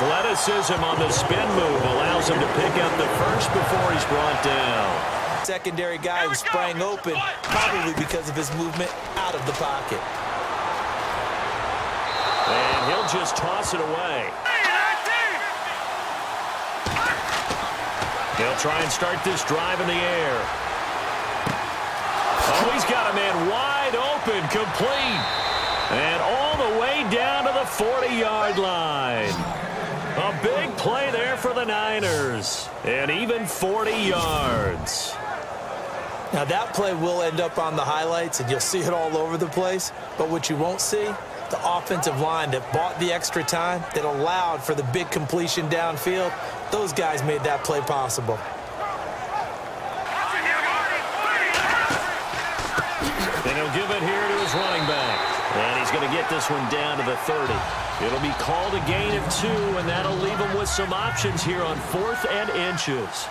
athleticism on the spin move allows him to pick up the first before he's brought down. Secondary guy who sprang open, probably because of his movement out of the pocket. And he'll just toss it away. They'll try and start this drive in the air. Oh, he's got a man wide open, complete. And all the way down to the 40-yard line. A big play there for the Niners. And even 40 yards. Now that play will end up on the highlights, and you'll see it all over the place. But what you won't see, the offensive line that bought the extra time, that allowed for the big completion downfield, those guys made that play possible. And he'll give it here to his running back. And he's going to get this one down to the 30. It'll be called a gain of 2, and that'll leave him with some options here on 4th and inches.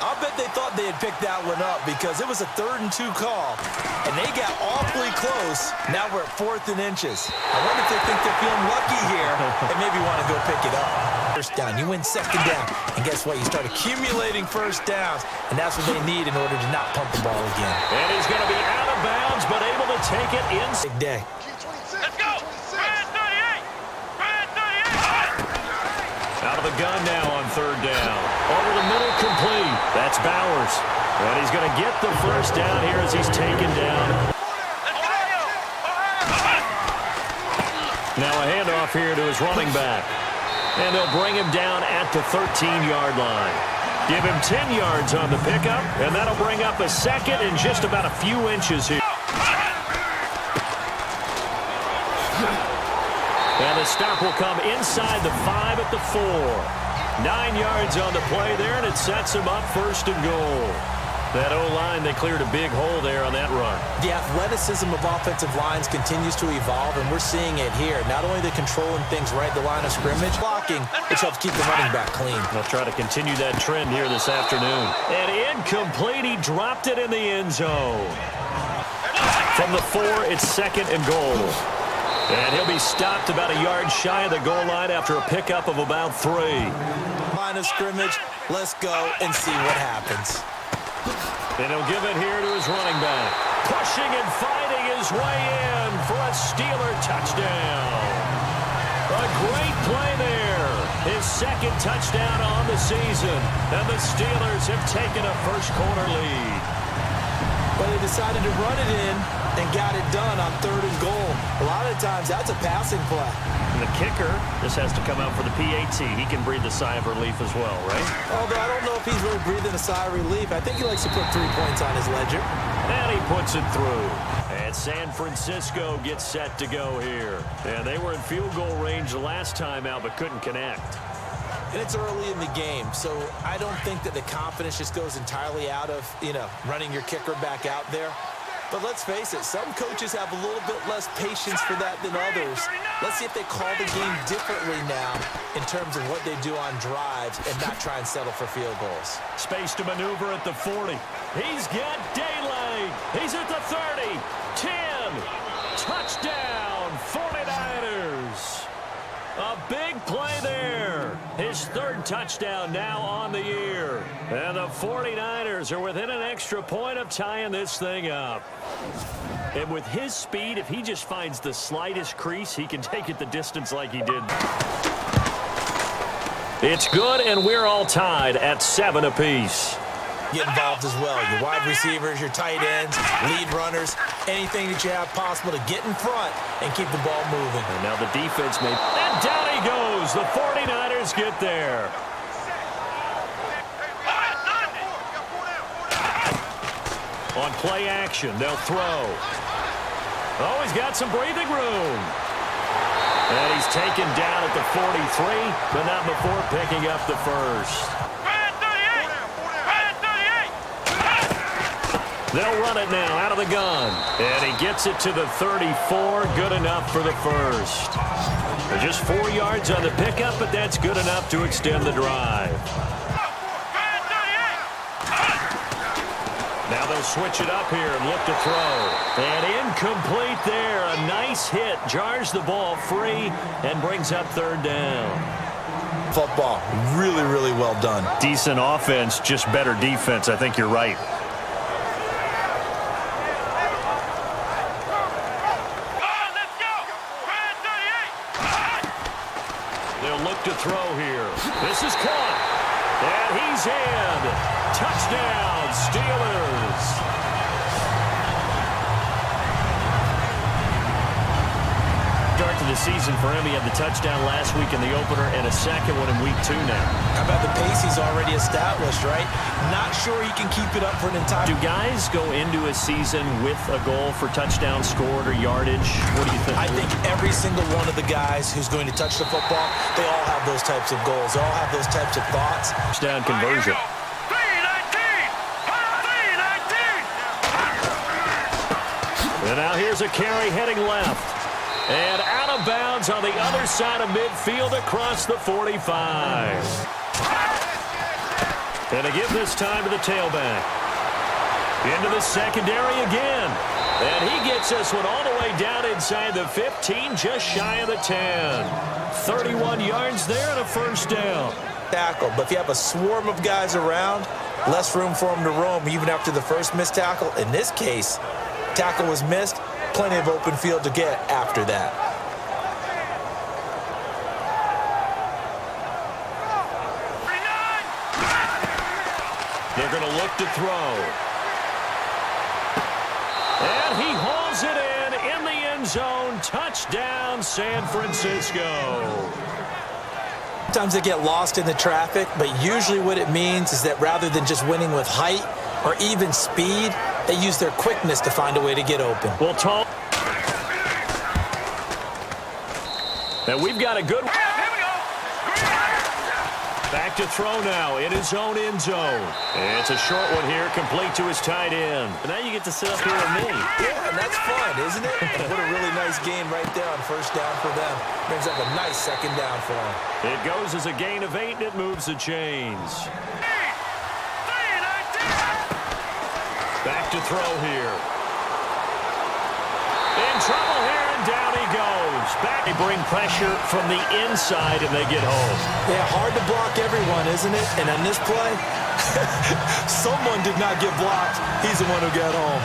I'll bet they thought they had picked that one up because it was a 3rd and 2 call, and they got awfully close. Now we're at 4th and inches. I wonder if they think they're feeling lucky here and maybe want to go pick it up. First down, you win 2nd down, and guess what? You start accumulating first downs, and that's what they need in order to not pump the ball again. And he's going to be out of bounds, but able to take it in. Big day. Let's go! Red 38! Red 38! Out of the gun now on 3rd down. Over the middle, complete. That's Bowers. And he's going to get the first down here as he's taken down. Now a handoff here to his running back. And they'll bring him down at the 13-yard line. Give him 10 yards on the pickup, and that'll bring up a 2nd and just about a few inches here. And the stop will come inside the 5 at the 4. 9 yards on the play there, and it sets him up 1st and goal. That O-line, they cleared a big hole there on that run. The athleticism of offensive lines continues to evolve, and we're seeing it here. Not only the controlling things right at the line of scrimmage, blocking, which helps keep the running back clean. They'll try to continue that trend here this afternoon. And incomplete, he dropped it in the end zone. From the 4, it's 2nd and goal. And he'll be stopped about a yard shy of the goal line after a pickup of about 3. Line of scrimmage, let's go and see what happens. And he'll give it here to his running back. Pushing and fighting his way in for a Steeler touchdown. A great play there. His 2nd touchdown on the season. And the Steelers have taken a first-quarter lead. But they decided to run it in and got it done on 3rd and goal. A lot of times, that's a passing play. And the kicker just has to come out for the PAT. He can breathe a sigh of relief as well, right? Although I don't know if he's really breathing a sigh of relief. I think he likes to put 3 points on his ledger. And he puts it through. And San Francisco gets set to go here. And they were in field goal range the last time out, but couldn't connect. And it's early in the game, so I don't think that the confidence just goes entirely out of, running your kicker back out there. But let's face it, some coaches have a little bit less patience for that than others. Let's see if they call the game differently now in terms of what they do on drives and not try and settle for field goals. Space to maneuver at the 40. He's got daylight. He's at the 30. 10. Touchdown, 49ers. A big play there. His 3rd touchdown now on the year. And the 49ers are within an extra point of tying this thing up. And with his speed, if he just finds the slightest crease, he can take it the distance like he did. It's good, and we're all tied at 7 apiece. Get involved as well. Your wide receivers, your tight ends, lead runners, anything that you have possible to get in front and keep the ball moving. And now the defense may... And down he goes. The 49ers get there. On play action, they'll throw. Oh, he's got some breathing room. And he's taken down at the 43, but not before picking up the first. They'll run it now out of the gun. And he gets it to the 34. Good enough for the first. Just 4 yards on the pickup, but that's good enough to extend the drive. Now they'll switch it up here and look to throw. And incomplete there. A nice hit. Jars the ball free and brings up 3rd down. football. Really, really well done. Decent offense, just better defense. I think you're right. Let's go! Red 38! They'll look to throw here. This is caught. And he's in. Touchdown, Steelers. Start to the season for him. He had the touchdown last week in the opener and a second one in week 2 now. How about the pace he's already established, right? Not sure he can keep it up for an entire... Do guys go into a season with a goal for touchdown scored or yardage? What do you think? I think every single one of the guys who's going to touch the football, they all have those types of goals. They all have those types of thoughts. Touchdown conversion. And now here's a carry heading left. And out of bounds on the other side of midfield across the 45. And a give this time to the tailback. Into the secondary again. And he gets this one all the way down inside the 15, just shy of the 10. 31 yards there and a first down. Tackle, but if you have a swarm of guys around, less room for him to roam even after the first missed tackle. In this case, tackle was missed. Plenty of open field to get after that. They're going to look to throw. And he hauls it in the end zone. Touchdown, San Francisco. Sometimes they get lost in the traffic, but usually what it means is that rather than just winning with height or even speed, they use their quickness to find a way to get open. Well, Tom. And we've got a good one. Back to throw now in his own end zone. And it's a short one here, complete to his tight end. And now you get to sit up here with me. Yeah, and that's fun, isn't it? And what a really nice gain right there on first down for them. Brings up a nice second down for them. It goes as a gain of 8, and it moves the chains. Back to throw here. In trouble here, and down he goes. Back, they bring pressure from the inside, and they get home. Yeah, hard to block everyone, isn't it? And on this play, someone did not get blocked. He's the one who got home.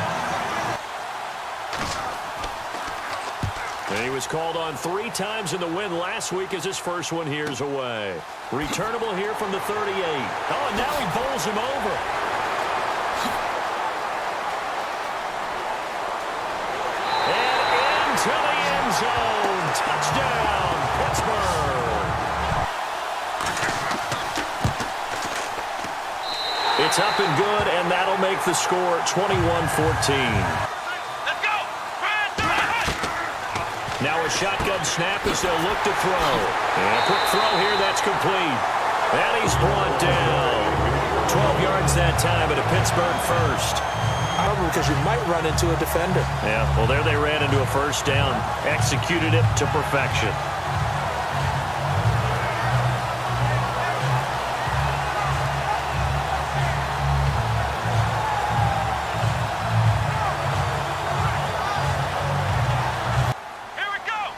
And he was called on 3 times in the win last week as his first one here's away. Returnable here from the 38. Oh, and now he bowls him over. To the end zone. Touchdown, Pittsburgh. It's up and good, and that'll make the score 21-14. Let's go! Now a shotgun snap as they'll look to throw. And a quick throw here, that's complete. And he's brought down. 12 yards that time, and a Pittsburgh first. Because you might run into a defender. Yeah, well, there they ran into a first down. Executed it to perfection. Here we go!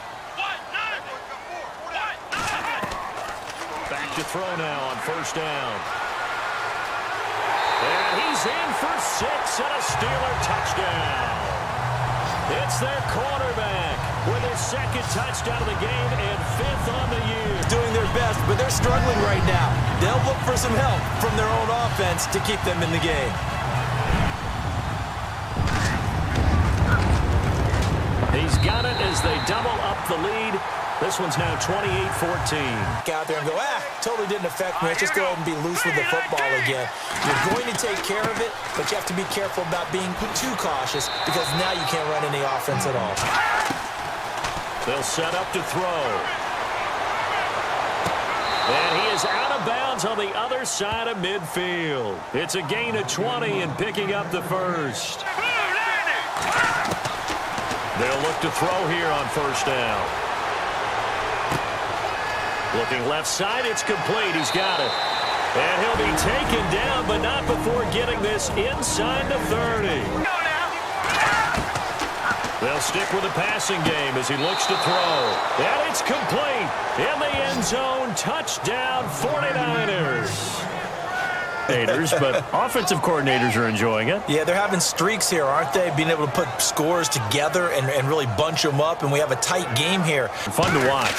Back to throw now on first down. And he's in for 6 and a Steeler touchdown. It's their quarterback with his second touchdown of the game and 5th on the year. Doing their best, but they're struggling right now. They'll look for some help from their own offense to keep them in the game. He's got it as they double up the lead. This one's now 28-14. Out there and go, totally didn't affect me. Let's just go ahead and be loose with the football again. You're going to take care of it, but you have to be careful about being too cautious because now you can't run any offense at all. They'll set up to throw. And he is out of bounds on the other side of midfield. It's a gain of 20 and picking up the first. They'll look to throw here on first down. Looking left side, it's complete. He's got it. And he'll be taken down, but not before getting this inside the 30. They'll stick with the passing game as he looks to throw. And it's complete. In the end zone, touchdown 49ers. But offensive coordinators are enjoying it. Yeah, they're having streaks here, aren't they? Being able to put scores together and really bunch them up, and we have a tight game here. Fun to watch.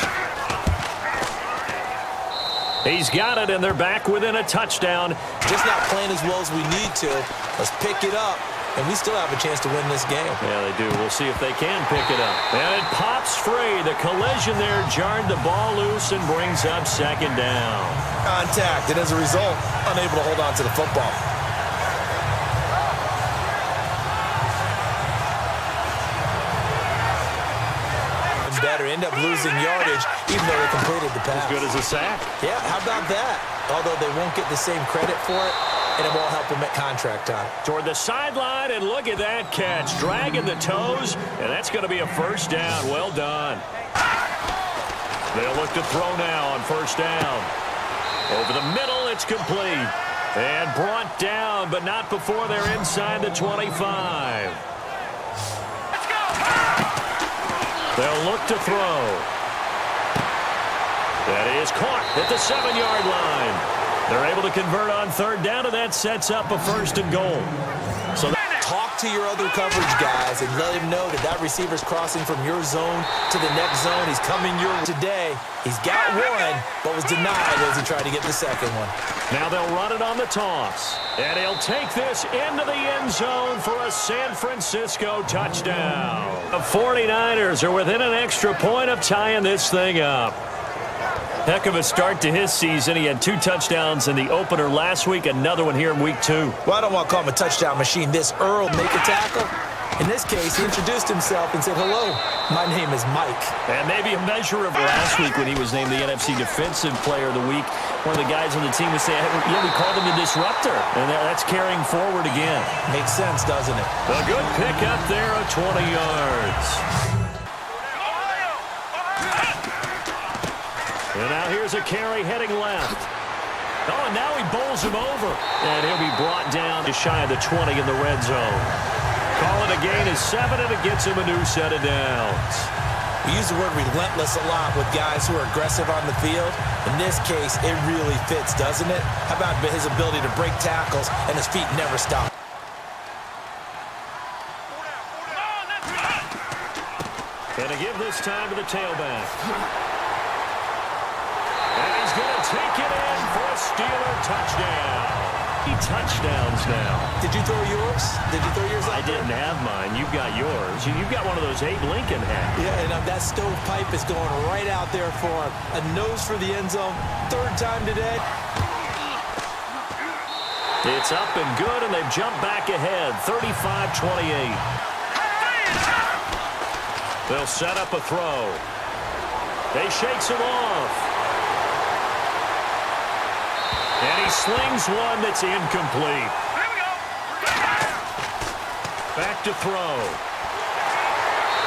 He's got it, and they're back within a touchdown. Just not playing as well as we need to. Let's pick it up, and we still have a chance to win this game. Yeah, they do. We'll see if they can pick it up. And it pops free. The collision there jarred the ball loose and brings up second down. Contact, and as a result, unable to hold on to the football. Better end up losing yardage, even though they completed the pass. As good as a sack. Yeah, how about that? Although they won't get the same credit for it, and it won't help them at contract time. Toward the sideline, and look at that catch. Dragging the toes, and that's going to be a first down. Well done. They'll look to throw now on first down. Over the middle, it's complete. And brought down, but not before they're inside the 25. They'll look to throw. That is caught at the 7-yard line. They're able to convert on third down, and that sets up a first and goal. So talk to your other coverage guys and let him know that that receiver's crossing from your zone to the next zone. He's coming your way today. He's got one, but was denied as he tried to get the second one. Now they'll run it on the toss. And he'll take this into the end zone for a San Francisco touchdown. The 49ers are within an extra point of tying this thing up. Heck of a start to his season. He had 2 touchdowns in the opener last week, another one here in week 2. Well, I don't want to call him a touchdown machine this early. Make a tackle. In this case, he introduced himself and said, hello, my name is Mike. And maybe a measure of last week when he was named the NFC Defensive Player of the Week. One of the guys on the team was saying, yeah, we called him the disruptor. And that's carrying forward again. Makes sense, doesn't it? A good pickup there of 20 yards. And now here's a carry heading left. Oh, and now he bowls him over. And he'll be brought down just shy of the 20 in the red zone. Call it a gain of 7, and it gets him a new set of downs. We use the word relentless a lot with guys who are aggressive on the field. In this case, it really fits, doesn't it? How about his ability to break tackles and his feet never stop? And to give this time to the tailback. And he's going to take it in for a Steeler touchdown. Touchdowns now. Did you throw yours? Did you throw yours? I didn't have mine. You've got yours. You've got one of those Abe Lincoln hats. Yeah, and that stovepipe is going right out there for him. A nose for the end zone. 3rd time today. It's up and good, and they've jumped back ahead, 35-28. They'll set up a throw. They shakes him off. And he slings one that's incomplete. Here we go. Back to throw.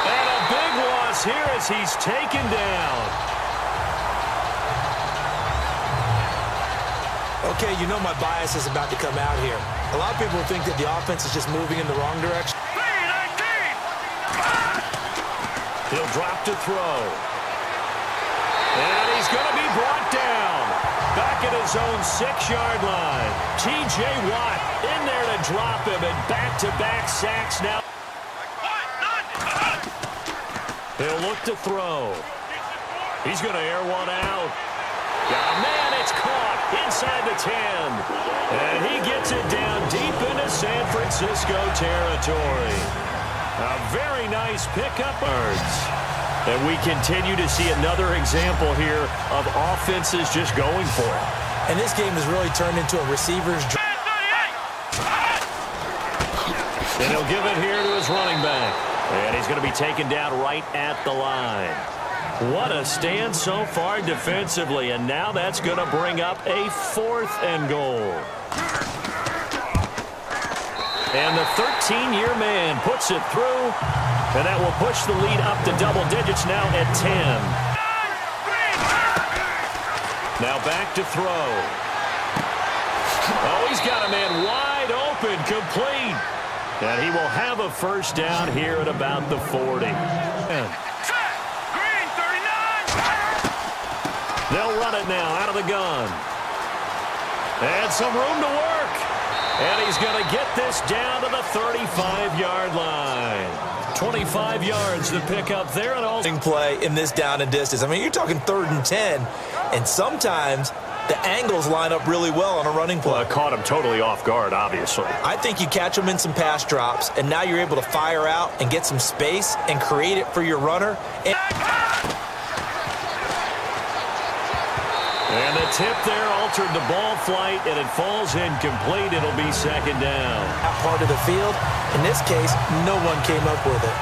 And a big loss here as he's taken down. Okay, you know my bias is about to come out here. A lot of people think that the offense is just moving in the wrong direction. He'll drop to throw. And he's going to be brought down. Back at his own 6-yard line. T.J. Watt in there to drop him, and back-to-back sacks now. He'll look to throw. He's going to air one out. Oh, man, it's caught inside the 10. And he gets it down deep into San Francisco territory. A very nice pickup. And we continue to see another example here of offenses just going for it. And this game has really turned into a receiver's drive. And he'll give it here to his running back. And he's going to be taken down right at the line. What a stand so far defensively. And now that's going to bring up a 4th and goal. And the 13-year man puts it through. And that will push the lead up to double digits now at 10. Now back to throw. Oh, he's got a man wide open, complete. And he will have a first down here at about the 40. Set. Green, 39. They'll run it now out of the gun. And some room to work. And he's going to get this down to the 35-yard line. 25 yards to pick up there. And all play in this down and distance. I mean, you're talking 3rd and 10, and sometimes the angles line up really well on a running play. Well, it caught him totally off guard, obviously. I think you catch him in some pass drops, and now you're able to fire out and get some space and create it for your runner. And the tip there altered the ball flight, and it falls incomplete. It'll be second down. That part of the field, in this case, no one came up with it.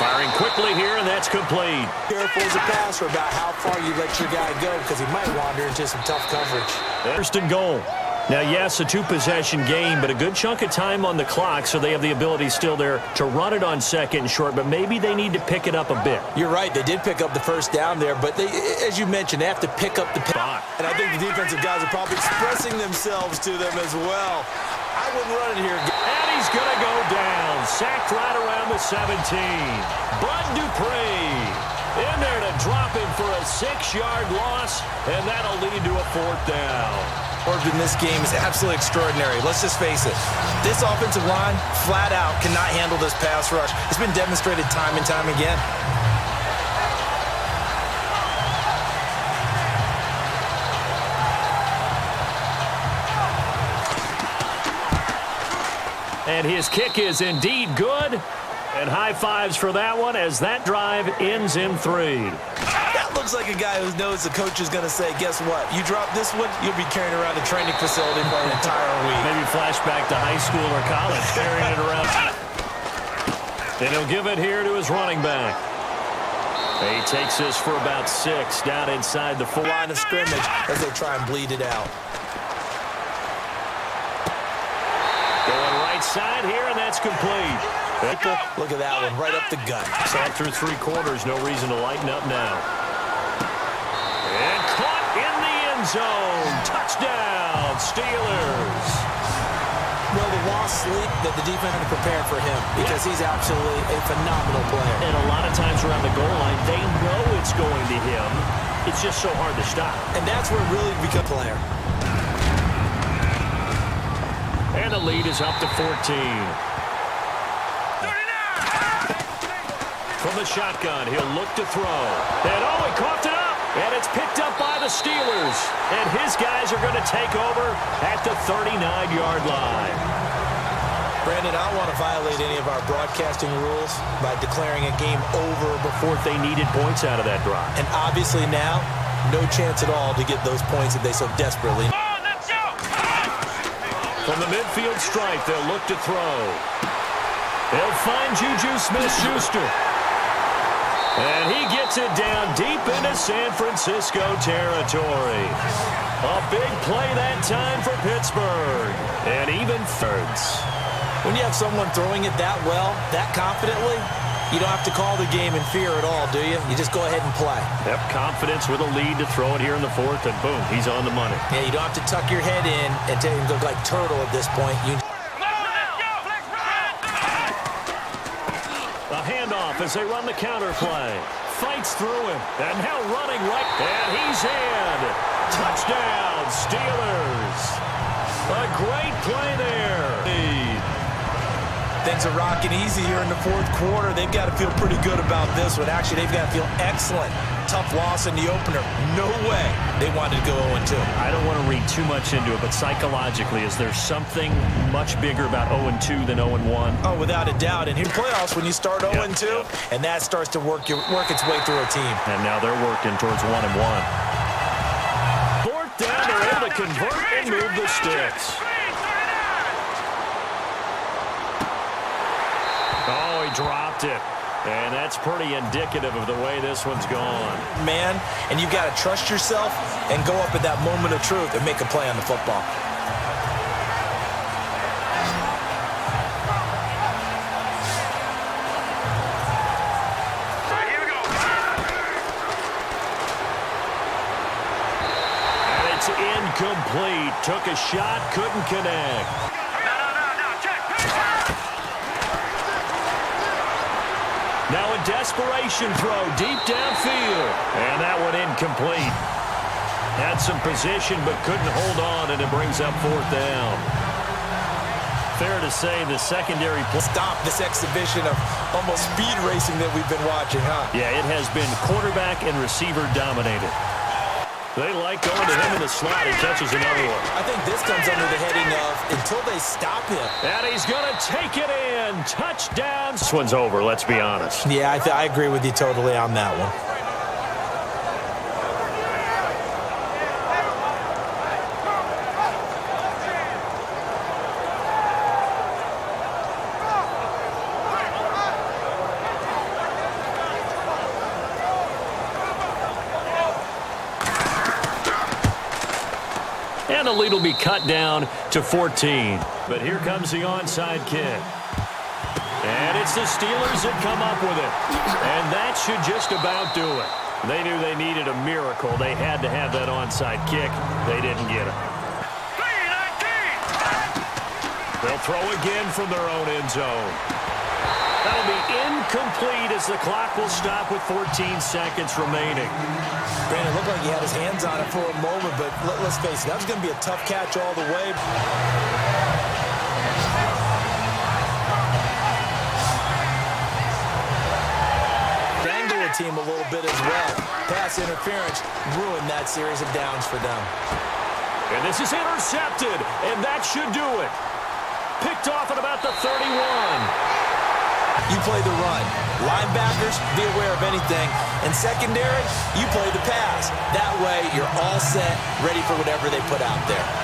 Firing quickly here, and that's complete. Careful as a passer about how far you let your guy go, because he might wander into some tough coverage. First and goal. Now, yes, a two-possession game, but a good chunk of time on the clock, so they have the ability still there to run it on second and short, but maybe they need to pick it up a bit. You're right. They did pick up the first down there, but they, as you mentioned, they have to pick up the pass. And I think the defensive guys are probably expressing themselves to them as well. I wouldn't run it here. And he's going to go down. Sacked right around the 17. Bud Dupree in there to drop him for a 6-yard loss, and that'll lead to a 4th down. In this game is absolutely extraordinary. Let's just face it. This offensive line, flat out, cannot handle this pass rush. It's been demonstrated time and time again. And his kick is indeed good. And high fives for that one as that drive ends in 3. That looks like a guy who knows the coach is going to say, guess what? You drop this one, you'll be carrying around the training facility for an entire week. Maybe flashback to high school or college, carrying it around. And he'll give it here to his running back. He takes this for about 6 down inside the 4. Line of scrimmage as they try and bleed it out. Going right side here, and that's complete. Look at that one, right up the gut. Saw it through 3 quarters, no reason to lighten up now. And caught in the end zone. Touchdown, Steelers. Well, the lost sleep that the defense had to prepare for him because he's absolutely a phenomenal player. And a lot of times around the goal line, they know it's going to him. It's just so hard to stop. And that's where it really becomes a player. And the lead is up to 14. From the shotgun, he'll look to throw. And oh, he coughed it up. And it's picked up by the Steelers. And his guys are going to take over at the 39-yard line. Brandon, I don't want to violate any of our broadcasting rules by declaring a game over before They needed points out of that drive. And obviously now, no chance at all to get those points that they so desperately need. Come on, let's go. From the midfield stripe, they'll look to throw. They'll find Juju Smith-Schuster. And he gets it down deep into San Francisco territory. A big play that time for Pittsburgh. And even thirds. When you have someone throwing it that well, that confidently, you don't have to call the game in fear at all, do you? You just go ahead and play. Yep, confidence with a lead to throw it here in the 4th, and boom, he's on the money. Yeah, you don't have to tuck your head in and look like turtle at this point. A handoff as they run the counter play. Fights through him. And now running right. And he's in. Touchdown, Steelers. A great play there. Things are rocking easy here in the 4th quarter. They've got to feel pretty good about this one. Actually, they've got to feel excellent. Tough loss in the opener. No way they wanted to go 0-2. I don't want to read too much into it, but psychologically, is there something much bigger about 0-2 than 0-1? Oh, without a doubt. And in playoffs, when you start 0-2, and that starts to work its way through a team. And now they're working towards 1-1. 4th down, they're able to convert and move the sticks. Oh, he dropped it. And that's pretty indicative of the way this one's gone. Man, and you've got to trust yourself and go up at that moment of truth and make a play on the football. Took a shot, couldn't connect. No, check. Now a desperation throw deep downfield. And that one incomplete. Had some position but couldn't hold on, and it brings up fourth down. Fair to say the secondary play. Stop this exhibition of almost speed racing that we've been watching, huh? Yeah, it has been quarterback and receiver dominated. They like going to him in the slot. He catches another one. I think this comes under the heading of until they stop him. And he's going to take it in. Touchdown. This one's over, let's be honest. Yeah, I agree with you totally on that one. And the lead will be cut down to 14. But here comes the onside kick. And it's the Steelers that come up with it. And that should just about do it. They knew they needed a miracle. They had to have that onside kick. They didn't get it. 3-19. They'll throw again from their own end zone. That'll be incomplete as the clock will stop with 14 seconds remaining. Brandon, it looked like he had his hands on it for a moment, but let's face it, that was going to be a tough catch all the way. Dangle the team a little bit as well. Pass interference ruined that series of downs for them. And this is intercepted, and that should do it. Picked off at about the 31. You play the run. Linebackers, be aware of anything. And secondary, you play the pass. That way, you're all set, ready for whatever they put out there.